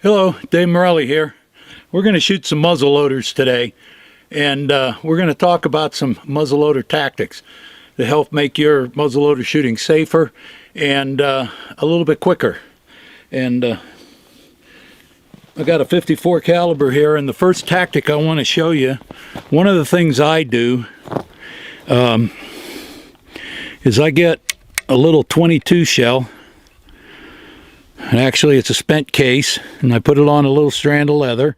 Hello, Dave Morelli here. We're going to shoot some muzzleloaders today, and we're going to talk about some muzzleloader tactics to help make your muzzleloader shooting safer and a little bit quicker. And I got a 54 caliber here, and the first tactic I want to show you, one of the things I do is I get a little 22 shell. And actually it's a spent case, and I put it on a little strand of leather,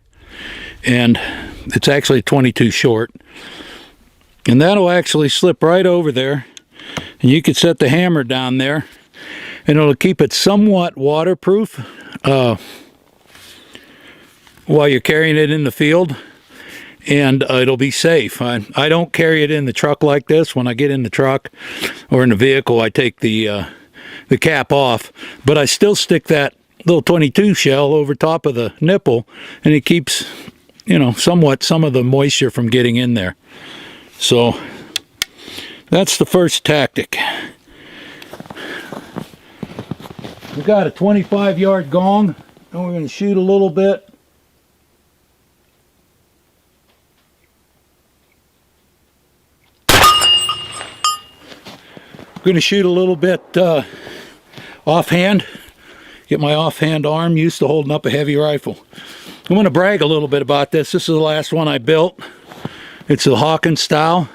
and it's actually 22 short, and that'll actually slip right over there, and you can set the hammer down there and it'll keep it somewhat waterproof while you're carrying it in the field, and it'll be safe. I don't carry it in the truck like this. When I get in the truck or in the vehicle, I take the cap off, but I still stick that little 22 shell over top of the nipple, and it keeps, you know, somewhat some of the moisture from getting in there. So that's the first tactic. We got a 25-yard gong, and we're going to shoot a little bit. I'm going to shoot a little bit offhand, get my offhand arm used to holding up a heavy rifle. I'm going to brag a little bit about this. This is the last one I built. It's a Hocking style.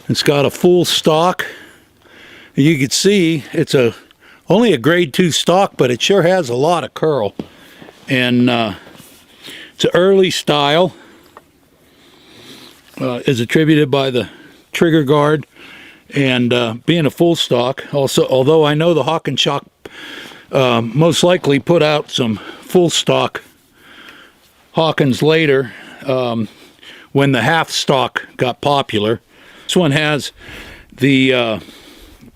It's got a full stock. You can see it's only a grade 2 stock, but it sure has a lot of curl. And it's an early style. Is attributed by the trigger guard. And being a full stock, also, although I know the Hocking shop most likely put out some full stock Hockings later when the half stock got popular. This one has the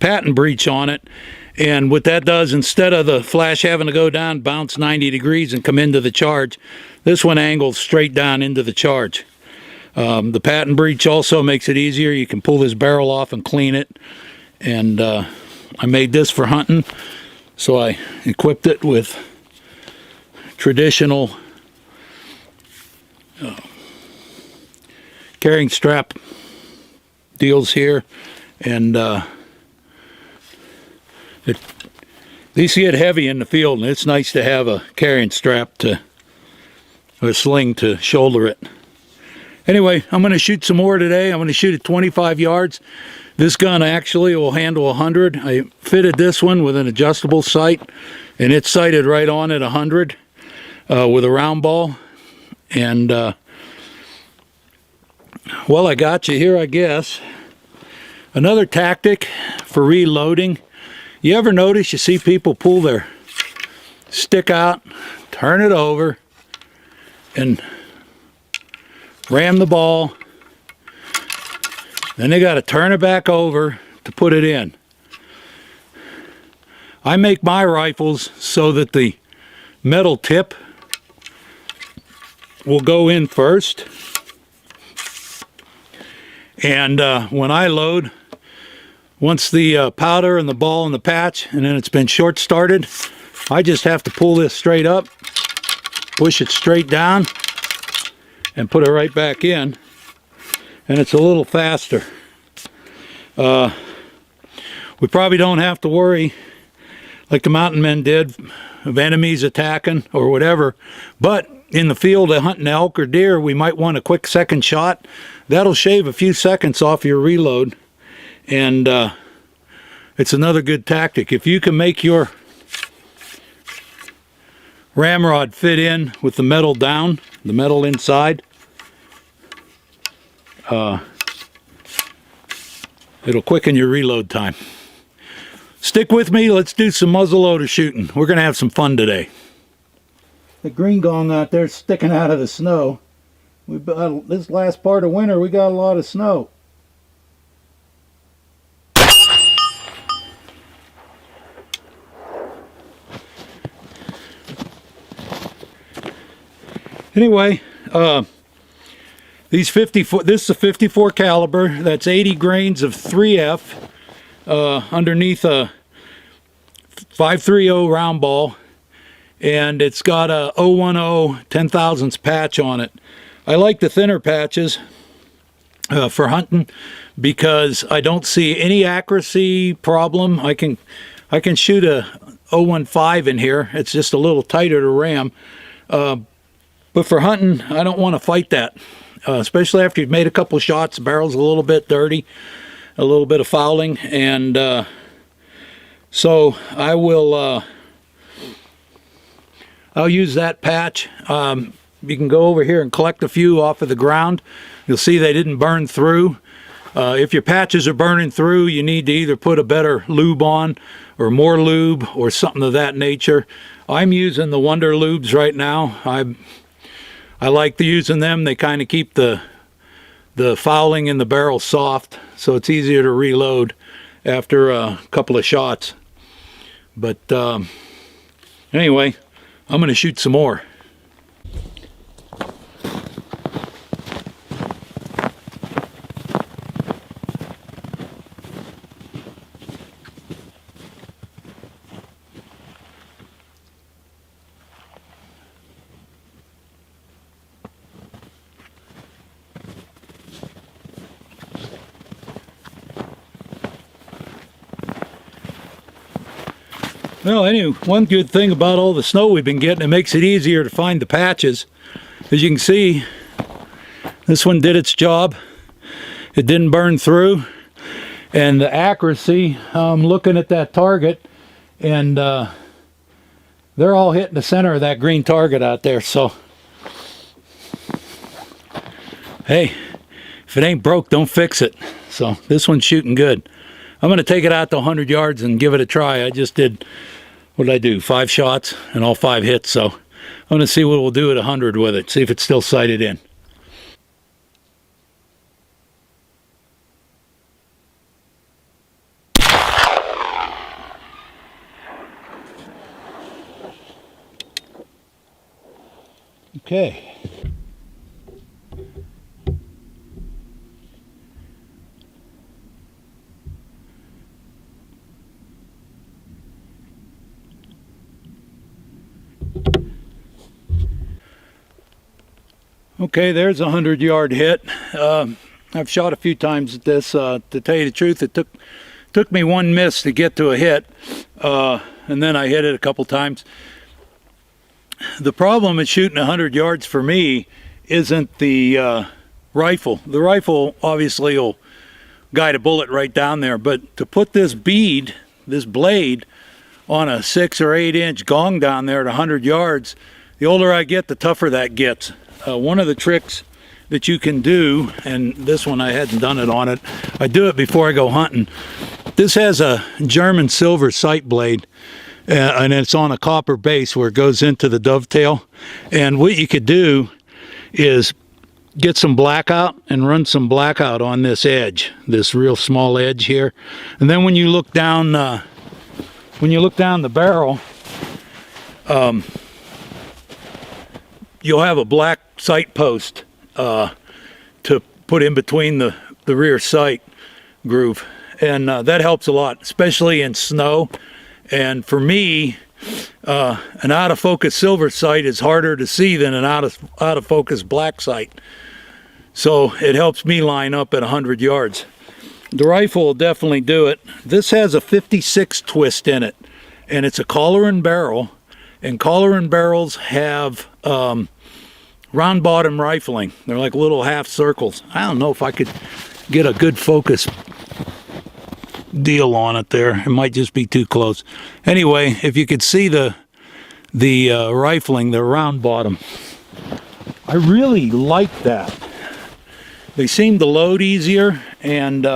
patent breech on it, and what that does, instead of the flash having to go down, bounce 90 degrees and come into the charge, this one angles straight down into the charge. The patent breech also makes it easier. You can pull this barrel off and clean it. And I made this for hunting, so I equipped it with traditional carrying strap deals here. And these get heavy in the field, and it's nice to have a carrying strap or a sling to shoulder it. Anyway, I'm going to shoot some more today. I'm going to shoot at 25 yards. This gun actually will handle 100. I fitted this one with an adjustable sight, and it's sighted right on at 100 with a round ball. And, well, I got you here, I guess. Another tactic for reloading. You ever notice you see people pull their stick out, turn it over, and ram the ball, then they got to turn it back over to put it in. I make my rifles so that the metal tip will go in first, and when I load, once the powder and the ball and the patch, and then it's been short started, I just have to pull this straight up, push it straight down, and put it right back in, and it's a little faster. We probably don't have to worry like the mountain men did of enemies attacking or whatever, but in the field of hunting elk or deer, we might want a quick second shot. That'll shave a few seconds off your reload, and it's another good tactic. If you can make your ramrod fit in with the metal down, the metal inside, it'll quicken your reload time. Stick with me, let's do some muzzleloader shooting. We're going to have some fun today. The green gong out there sticking out of the snow. This last part of winter, we got a lot of snow. Anyway, this is a 54 caliber. That's 80 grains of 3F underneath a 530 round ball, and it's got a 010 10,000ths patch on it. I like the thinner patches for hunting because I don't see any accuracy problem. I can shoot a 015 in here. It's just a little tighter to ram. But for hunting, I don't want to fight that, especially after you've made a couple shots. The barrel's a little bit dirty, a little bit of fouling, and so I will. I'll use that patch. You can go over here and collect a few off of the ground. You'll see they didn't burn through. If your patches are burning through, you need to either put a better lube on or more lube or something of that nature. I'm using the Wonder lubes right now. I like using them. They kind of keep the fouling in the barrel soft, so it's easier to reload after a couple of shots. But anyway, I'm going to shoot some more. Well, anyway, one good thing about all the snow we've been getting, it makes it easier to find the patches. As you can see, this one did its job. It didn't burn through. And the accuracy, I'm looking at that target, and they're all hitting the center of that green target out there. So, hey, if it ain't broke, don't fix it. So this one's shooting good. I'm going to take it out to 100 yards and give it a try. I just did, what did I do, 5 shots and all 5 hits. So I'm going to see what we'll do at 100 with it, see if it's still sighted in. Okay. Okay, there's a 100-yard hit. I've shot a few times at this. To tell you the truth, it took me one miss to get to a hit, and then I hit it a couple times. The problem with shooting 100 yards for me isn't the rifle. The rifle obviously will guide a bullet right down there, but to put this bead, this blade, on a 6 or 8 inch gong down there at 100 yards, the older I get, the tougher that gets. One of the tricks that you can do, and this one I hadn't done it on it, I do it before I go hunting. This has a German silver sight blade, and it's on a copper base where it goes into the dovetail. And what you could do is get some blackout and run some blackout on this edge, this real small edge here. And then when you look down the barrel, you'll have a black sight post to put in between the rear sight groove, and that helps a lot, especially in snow. And for me, an out of focus silver sight is harder to see than an out of focus black sight, so it helps me line up at 100 yards. The rifle will definitely do it. This has a 56 twist in it, and it's a collar and barrel, and collar and barrels have round bottom rifling. They're like little half circles. I don't know if I could get a good focus deal on it there. It might just be too close. Anyway, if you could see the rifling, the round bottom, I really like that. They seem to load easier, and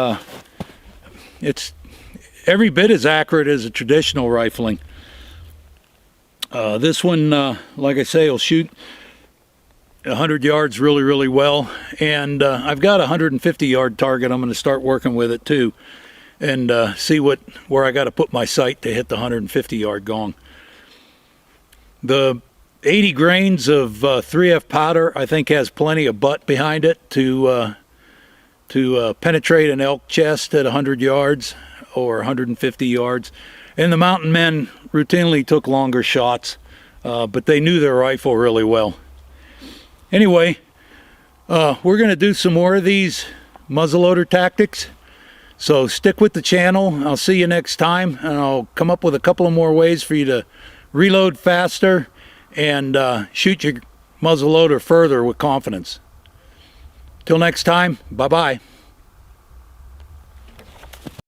it's every bit as accurate as a traditional rifling. This one, like I say, will shoot 100 yards really, really well. And I've got a 150-yard target. I'm going to start working with it too, and see where I got to put my sight to hit the 150-yard gong. The 80 grains of 3F powder, I think, has plenty of butt behind it to penetrate an elk chest at 100 yards or 150 yards. And the mountain men routinely took longer shots. but they knew their rifle really well. Anyway, we're going to do some more of these muzzleloader tactics. So stick with the channel. I'll see you next time, and I'll come up with a couple of more ways for you to reload faster and shoot your muzzleloader further with confidence. Till next time, bye-bye.